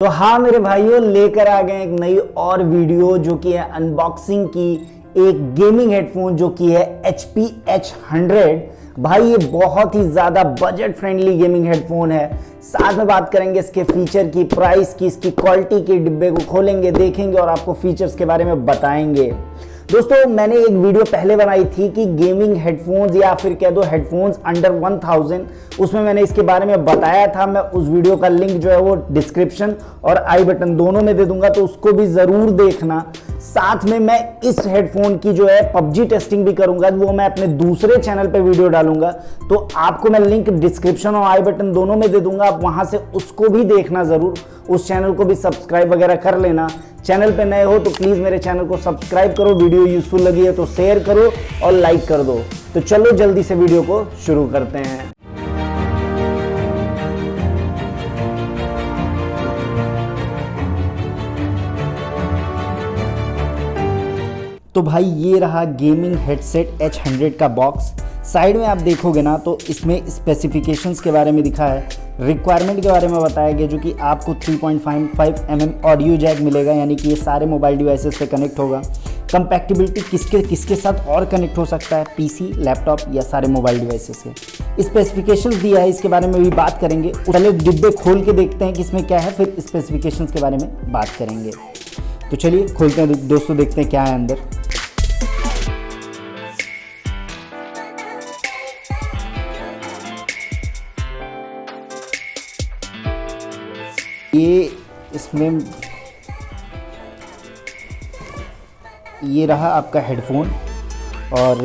तो हाँ मेरे भाइयों, लेकर आ गए एक नई और वीडियो जो कि है अनबॉक्सिंग की एक गेमिंग हेडफोन जो कि है HP H100। भाई ये बहुत ही ज़्यादा बजट फ्रेंडली गेमिंग हेडफोन है। साथ में बात करेंगे इसके फीचर की, प्राइस की, इसकी क्वालिटी की। डिब्बे को खोलेंगे, देखेंगे और आपको फीचर्स के बारे में बताएंगे। दोस्तों मैंने एक वीडियो पहले बनाई थी कि गेमिंग हेडफोन्स या फिर कह दो हेडफोन्स अंडर 1000, उसमें मैंने इसके बारे में बताया था। मैं उस वीडियो का लिंक जो है वो डिस्क्रिप्शन और आई बटन दोनों में दे दूंगा, तो उसको भी ज़रूर देखना। साथ में मैं इस हेडफोन की जो है पबजी टेस्टिंग भी करूंगा, वो मैं अपने दूसरे चैनल पे वीडियो डालूंगा, तो आपको मैं लिंक डिस्क्रिप्शन और आई बटन दोनों में दे दूंगा। आप वहां से उसको भी देखना ज़रूर, उस चैनल को भी सब्सक्राइब वगैरह कर लेना। चैनल पे नए हो तो प्लीज़ मेरे चैनल को सब्सक्राइब करो, वीडियो यूजफुल लगी है तो शेयर करो और लाइक कर दो। तो चलो जल्दी से वीडियो को शुरू करते हैं। तो भाई ये रहा गेमिंग हेडसेट H100 का बॉक्स। साइड में आप देखोगे ना तो इसमें स्पेसिफिकेशंस के बारे में दिखा है, रिक्वायरमेंट के बारे में बताया गया, जो कि आपको 3.55 mm ऑडियो जैक मिलेगा, यानी कि ये सारे मोबाइल डिवाइसेस पे कनेक्ट होगा। कंपैटिबिलिटी किसके साथ और कनेक्ट हो सकता है, पीसी, लैपटॉप या सारे मोबाइल डिवाइसेस से। स्पेसिफिकेशंस दिया है, इसके बारे में भी बात करेंगे। पहले डिब्बे खोल के देखते हैं कि इसमें क्या है, फिर स्पेसिफिकेशंस के बारे में बात करेंगे। तो चलिए खोलते हैं दोस्तों, देखते हैं क्या है अंदर। इसमें ये रहा आपका हेडफोन और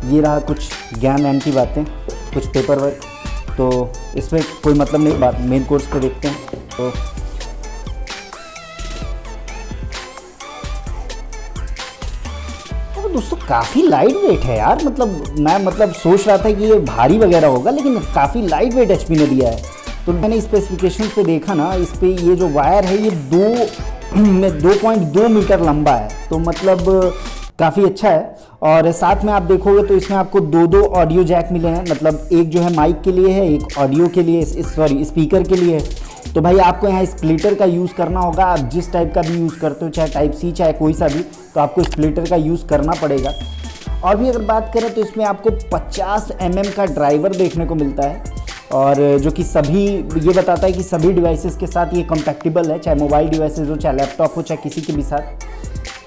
ये रहा कुछ ज्ञान वैन की बातें, कुछ पेपर वर्क। तो इसमें कोई मतलब नहीं, बात मेन कोर्स पे देखते हैं। तो दोस्तों काफ़ी लाइट वेट है यार, मैं सोच रहा था कि ये भारी वगैरह होगा, लेकिन काफ़ी लाइट वेट HP ने दिया है। तो मैंने स्पेसिफिकेशन पे देखा ना, इस पे ये जो वायर है ये 2.2 मीटर लंबा है, तो मतलब काफ़ी अच्छा है। और साथ में आप देखोगे तो इसमें आपको दो ऑडियो जैक मिले हैं, मतलब एक जो है माइक के लिए है, एक ऑडियो के लिए, स्पीकर के लिए है। तो भाई आपको यहाँ स्प्लिटर का यूज़ करना होगा। आप जिस टाइप का भी यूज़ करते हो, चाहे टाइप C चाहे कोई सा भी, तो आपको स्प्लिटर का यूज़ करना पड़ेगा। और भी अगर बात करें तो इसमें आपको 50 mm का ड्राइवर देखने को मिलता है, और जो कि ये बताता है कि सभी डिवाइसेस के साथ ये कंपैटिबल है, चाहे मोबाइल डिवाइसेस हो, चाहे लैपटॉप हो, चाहे किसी के भी साथ।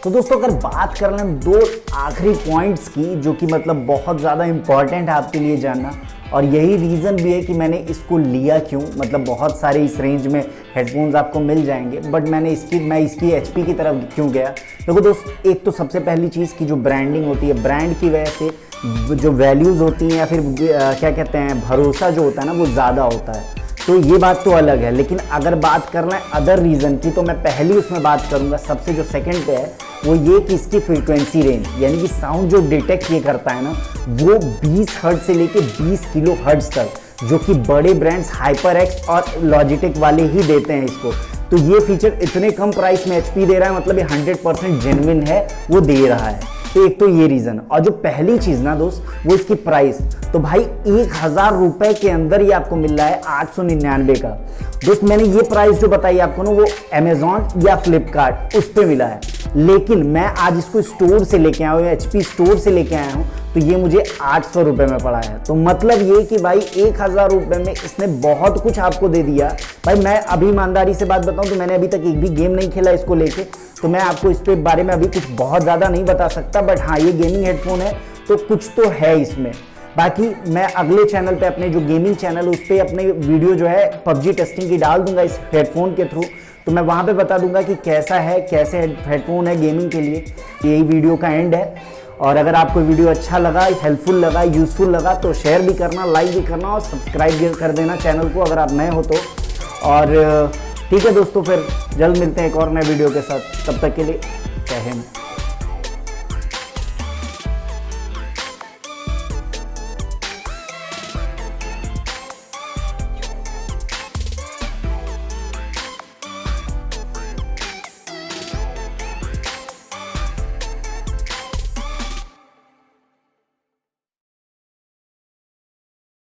तो दोस्तों अगर बात कर लें दो आखिरी पॉइंट्स की, जो कि मतलब बहुत ज़्यादा इम्पॉर्टेंट है आपके लिए जानना, और यही रीज़न भी है कि मैंने इसको लिया क्यों। मतलब बहुत सारे इस रेंज में हेडफोन्स आपको मिल जाएंगे, बट मैं इसकी HP की तरफ क्यों गया। देखो दोस्त, एक तो सबसे पहली चीज़ की जो ब्रांडिंग होती है, ब्रांड की वजह से जो वैल्यूज़ होती हैं या फिर क्या कहते हैं, भरोसा जो होता है ना, वो ज़्यादा होता है। तो ये बात तो अलग है, लेकिन अगर बात करना है अदर रीज़न की, तो मैं पहली उसमें बात करूँगा। सबसे जो सेकंड पे है वो ये कि इसकी फ्रीक्वेंसी रेंज, यानी कि साउंड जो डिटेक्ट ये करता है ना, वो 20 हर्ट्ज से लेके 20 किलो हर्ट्ज तक, जो कि बड़े ब्रांड्स HyperX और Logitech वाले ही देते हैं इसको। तो ये फीचर इतने कम प्राइस में HP दे रहा है, मतलब ये 100% जेन्युइन है, वो दे रहा है। तो एक तो ये रीज़न। और जो पहली चीज़ ना दोस्त, वो इसकी प्राइस। तो भाई 1000 रुपये के अंदर ये आपको मिल रहा है 899 का। दोस्त मैंने ये प्राइस जो बताई आपको ना, वो Amazon या Flipkart उस पर मिला है, लेकिन मैं आज इसको स्टोर से लेके आया हूँ, HP स्टोर से लेके आया हूँ, तो ये मुझे 800 रुपये में पड़ा है। तो मतलब ये कि भाई 1000 रुपये में इसने बहुत कुछ आपको दे दिया। भाई मैं अभी ईमानदारी से बात बताऊँ तो मैंने अभी तक एक भी गेम नहीं खेला इसको लेके, तो मैं आपको इस पे बारे में अभी कुछ बहुत ज़्यादा नहीं बता सकता। बट हाँ, ये गेमिंग हेडफोन है तो कुछ तो है इसमें। बाकी मैं अगले चैनल पे, अपने जो गेमिंग चैनल, उस पर अपने वीडियो जो है पबजी टेस्टिंग की डाल दूंगा इस हेडफोन के थ्रू, तो मैं वहाँ पे बता दूंगा कि कैसे हेडफोन है गेमिंग के लिए। यही वीडियो का एंड है। और अगर आपको वीडियो अच्छा लगा, हेल्पफुल लगा, यूज़फुल लगा, तो शेयर भी करना, लाइक भी करना और सब्सक्राइब भी कर देना चैनल को अगर आप नए हो तो। और ठीक है दोस्तों, फिर जल्द मिलते हैं एक और नए वीडियो के साथ। तब तक के लिए जय हिंद।